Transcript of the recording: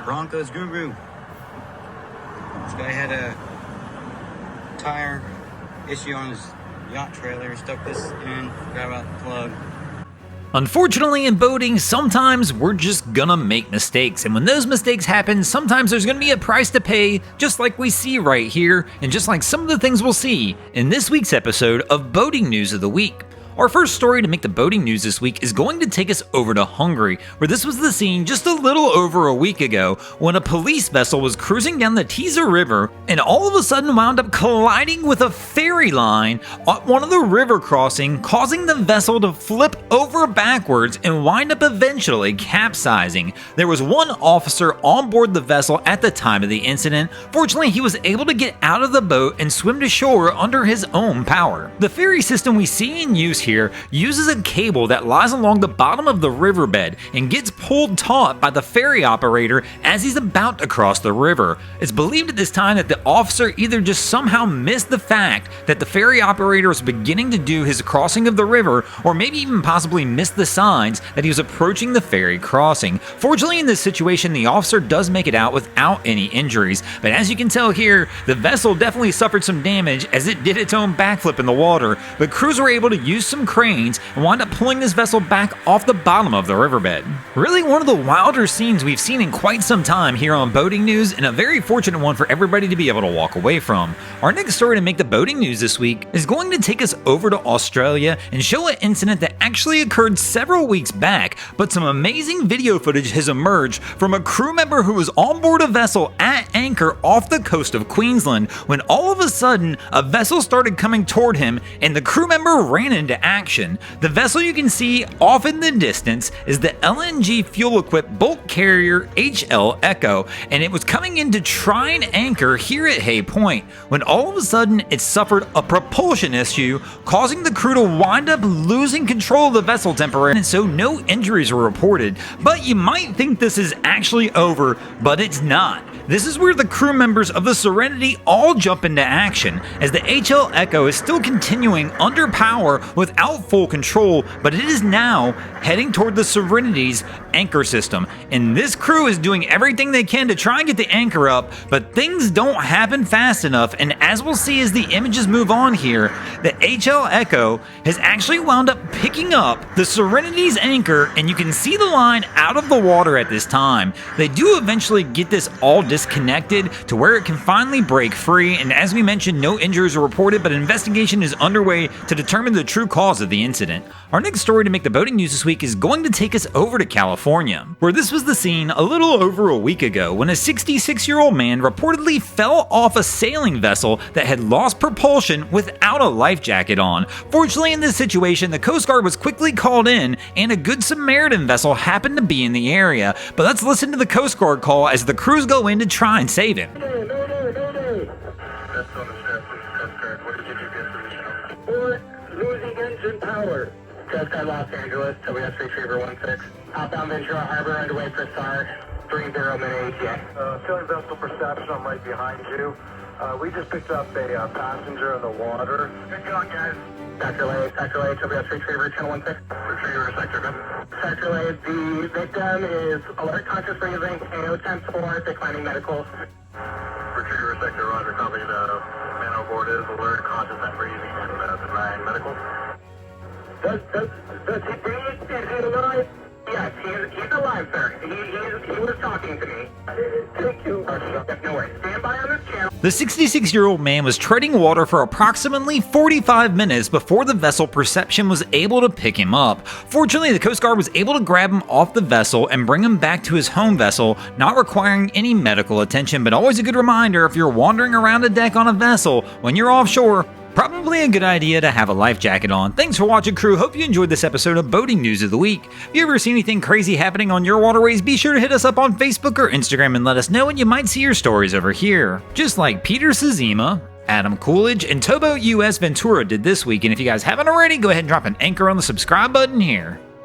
Broncos guru. This guy had a tire issue on his yacht trailer. Stuck this in, forgot about the plug. Unfortunately, in boating, sometimes we're just gonna make mistakes, and when those mistakes happen, sometimes there's gonna be a price to pay, just like we see right here, and just like some of the things we'll see in this week's episode of Boating News of the Week. Our first story to make the boating news this week is going to take us over to Hungary, where this was the scene just a little over a week ago when a police vessel was cruising down the Tisza River and all of a sudden wound up colliding with a ferry line on one of the river crossing, causing the vessel to flip over backwards and wind up eventually capsizing. There was one officer on board the vessel at the time of the incident. Fortunately, he was able to get out of the boat and swim to shore under his own power. The ferry system we see in use here uses a cable that lies along the bottom of the riverbed and gets pulled taut by the ferry operator as he's about to cross the river. It's believed at this time that the officer either just somehow missed the fact that the ferry operator was beginning to do his crossing of the river, or maybe even possibly missed the signs that he was approaching the ferry crossing. Fortunately, in this situation, the officer does make it out without any injuries, but as you can tell here, the vessel definitely suffered some damage as it did its own backflip in the water, but crews were able to use some cranes and wound up pulling this vessel back off the bottom of the riverbed. Really one of the wilder scenes we've seen in quite some time here on Boating News, and a very fortunate one for everybody to be able to walk away from. Our next story to make the boating news this week is going to take us over to Australia and show an incident that actually occurred several weeks back, but some amazing video footage has emerged from a crew member who was on board a vessel at anchor off the coast of Queensland when all of a sudden a vessel started coming toward him and the crew member ran into action. The vessel you can see off in the distance is the LNG fuel-equipped bulk carrier HL Echo, and it was coming in to try and anchor here at Hay Point when all of a sudden it suffered a propulsion issue, causing the crew to wind up losing control of the vessel temporarily, and so no injuries were reported. But you might think this is actually over, but it's not. This is where the crew members of the Serenity all jump into action, as the HL Echo is still continuing under power without full control, but it is now heading toward the Serenity's anchor system. And this crew is doing everything they can to try and get the anchor up, but things don't happen fast enough, and as we'll see as the images move on here, the HL Echo has actually wound up picking up the Serenity's anchor, and you can see the line out of the water at this time. They do eventually get this all disconnected to where it can finally break free, and as we mentioned, no injuries are reported, but an investigation is underway to determine the true cause of the incident. Our next story to make the boating news this week is going to take us over to California, where this was the scene a little over a week ago when a 66-year-old man reportedly fell off a sailing vessel that had lost propulsion without a life jacket on. Fortunately, in this situation, the Coast Guard was quickly called in and a Good Samaritan vessel happened to be in the area. But let's listen to the Coast Guard call as the crews go in to try and save him. Losing engine power. Coast Guard Los Angeles, WS Retriever 16. Outbound Ventura Harbor, underway for SAR. 30 minute ATA. Sailing vessel perception, I'm right behind you. We just picked up a passenger in the water. Good going, guys. Sector Lay, WS Retriever Channel 16. Retriever, sector, good. Sector Lay, the victim is alert, conscious breathing, AO 10-4, declining medical. Retriever, sector, roger, copy. The man on board is alert, conscious, and breathing, and declining medical. Does he breathe? Is he alive? Yes, he's alive, sir. He was talking to me. Thank you. No worries. Stand by on this channel. The 66-year-old man was treading water for approximately 45 minutes before the vessel Perception was able to pick him up. Fortunately, the Coast Guard was able to grab him off the vessel and bring him back to his home vessel, not requiring any medical attention. But always a good reminder, if you're wandering around a deck on a vessel when you're offshore, probably a good idea to have a life jacket on. Thanks for watching, crew. Hope you enjoyed this episode of Boating News of the Week. If you ever see anything crazy happening on your waterways, be sure to hit us up on Facebook or Instagram and let us know, and you might see your stories over here. Just like Peter Sazima, Adam Coolidge, and Tobo US Ventura did this week. And if you guys haven't already, go ahead and drop an anchor on the subscribe button here.